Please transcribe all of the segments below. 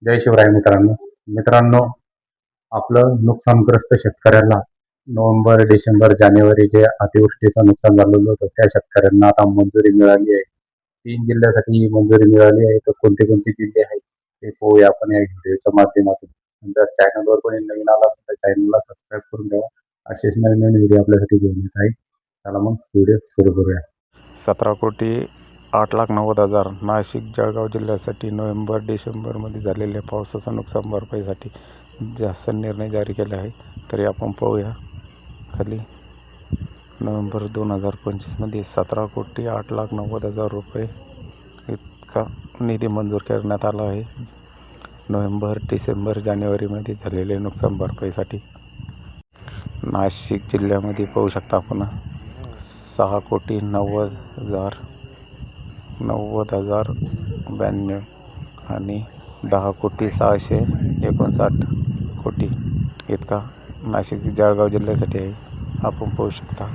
जय शिवराय मित्रांनो, आपलं नुकसानग्रस्त शेतकऱ्याला नोव्हेंबर, डिसेंबर, जानेवारी जे अतिवृष्टीचं नुकसान झालेलं होतं त्या शेतकऱ्यांना आता मंजुरी मिळाली आहे. 3 जिल्ह्यासाठी मंजुरी मिळाली आहे. तर कोणते कोणते जिल्हे आहेत ते पाहूया आपण या व्हिडिओच्या माध्यमातून. जर चॅनलवर कोणी नवीन आला असेल तर चॅनलला सबस्क्राईब करून ठेवा. असेच नवीन नवीन व्हिडिओ आपल्यासाठी घेऊन येत आहे. चला मग व्हिडिओ सुरू करूया. 17,08,90,000 नाशिक जळगाव जिल्ह्यासाठी नोव्हेंबर डिसेंबरमध्ये झालेल्या पावसाचा नुकसान भरपाईसाठी जास्त निर्णय जारी केला आहे. तरी आपण पाहूया खाली. नोव्हेंबर 2025मध्ये 17,08,90,000 रुपये इतका निधी मंजूर करण्यात आला आहे. नोव्हेंबर डिसेंबर जानेवारीमध्ये झालेले नुकसान भरपाईसाठी नाशिक जिल्ह्यामध्ये पाहू शकता आपण 6,90,092 आणि 10,659,00,000 इतका नाशिक जळगाव जिल्ह्यासाठी आहे. आपण पाहू शकता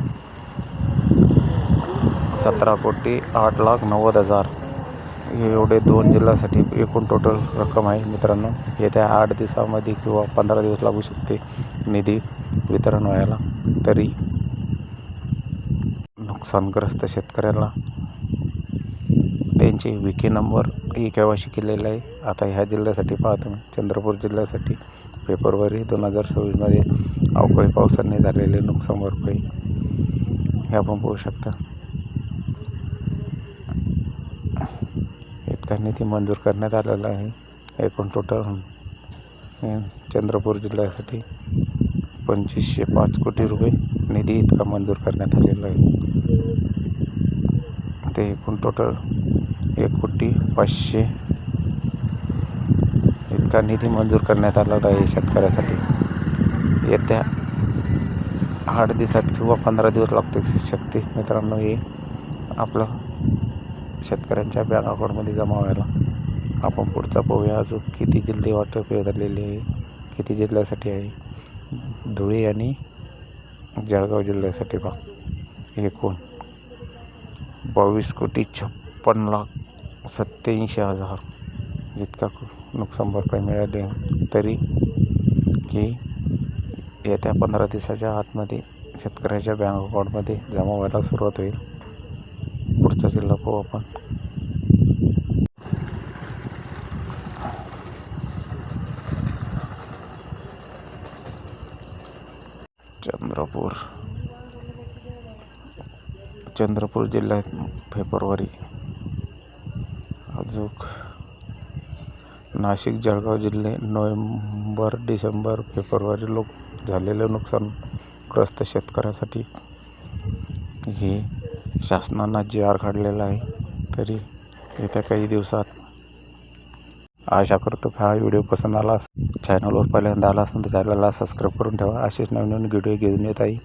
17,08,90,000 एवढे 2 जिल्ह्यासाठी एकूण टोटल रक्कम आहे. मित्रांनो, येत्या 8 दिवसामध्ये किंवा 15 दिवस लागू शकते निधी वितरण व्हायला. तरी नुकसानग्रस्त शेतकऱ्याला त्यांचे विके नंबर केवायसी केलेला आहे. आता ह्या जिल्ह्यासाठी पाहतो मी चंद्रपूर जिल्ह्यासाठी फेब्रुवारी 2026मध्ये अवकाळी पावसाने झालेले नुकसान भरपाई हे आपण पाहू शकता. इतका निधी मंजूर करण्यात आलेला आहे. एकूण टोटल चंद्रपूर जिल्ह्यासाठी 2,505 कोटी रुपये निधी इतका मंजूर करण्यात आलेला आहे. ते एकूण टोटल 1,500,00,000 इतका निधी मंजूर करण्यात आलेला आहे शेतकऱ्यासाठी. येत्या 8 दिवसात किंवा 15 दिवस लागू शकते मित्रांनो हे आपलं शेतकऱ्यांच्या बँक अकाउंटमध्ये जमा व्हायला. आपण पुढचा पाहूया. अजून किती जिल्हे वाटप झालेले आहे, किती जिल्ह्यासाठी आहे. धुळे आणि जळगाव जिल्ह्यासाठी पहा एकूण 22,56,87,000 इतका नुकसान भरपाई मिळाली. तरी ही येत्या 15 दिवसाच्या आतमध्ये शेतकऱ्याच्या बँक अकाउंटमध्ये जमा व्हायला सुरुवात होईल. पुढचा जिल्हा पाहू आपण. चंद्रपूर जिल्ह्यात फेब्रुवारी. अजून नाशिक जळगाव जिल्हे नोव्हेंबर डिसेंबर फेब्रुवारी झालेले नुकसानग्रस्त शेतकऱ्यासाठी हे शासनानं GR काढलेला आहे. तरी येत्या काही दिवसात आशा करतो की हा व्हिडिओ पसंत आला. चॅनलवर पहिल्यांदा आला असेल तर चॅनलला सबस्क्राईब करून ठेवा. असेच नवीन नवीन व्हिडिओ घेऊन येत आहे.